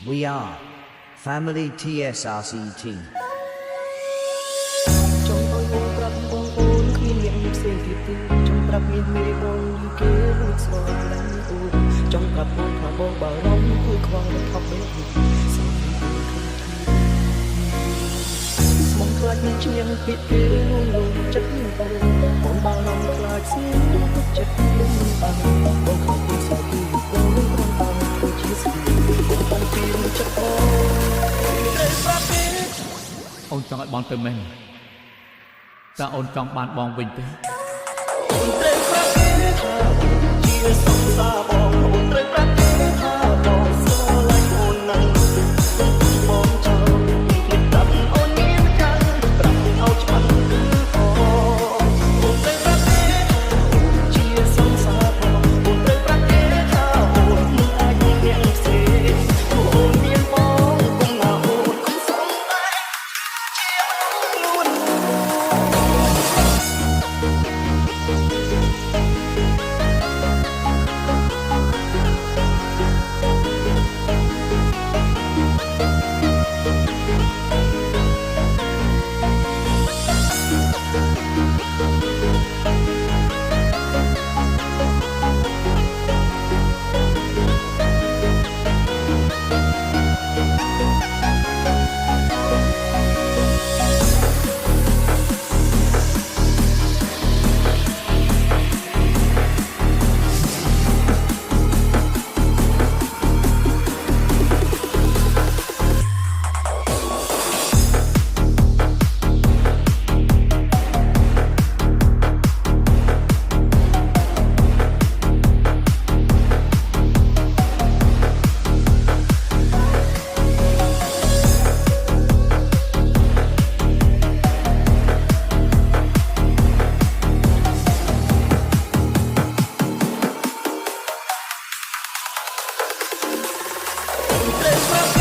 We are Family TSRCT ចង់ឲ្យបងប្រាប់បងប្អូនគ្មានអ្នកផ្សេងទៀតទេចង់ប្រាប់មានមេបងយីគេរួចស្រឡាញ់អូនចង់ប្រាប់បងថាបងបារម្ភគឺខ្វល់ថប់នេះស្មងខ្លាចនឹងជាងពីគេនោះលងចិត្តបងបារម្ភខ្លាចស្នេហ៍ចិត្តនឹងបានបងខំពីសុខពីបងនឹងបានដូចជាស្គីបងបានពីចិត្តបងត្រូវប្រាប់ទេអូនចង់ឲ្យបងទៅមែនតើអូនចង់បានបងវិញទេអូនត្រូវប្រាប់គេថាជាសង្សារបងអូនត្រូវប្រាប់គេថាបងស្រឡាញ់អូនណាស់បងចង់គេប្រាប់អូនមានខាងប្រាប់ឲ្យច្បាស់គឺអូនត្រូវប្រាប់គេថាជាសង្សារបងអូនត្រូវប្រាប់គេថាអូនមិនអាចមានអ្នកផ្សេងអូនមានបងគង់ណាអូនគង់សំដែងជាខ្លួន Let's rock.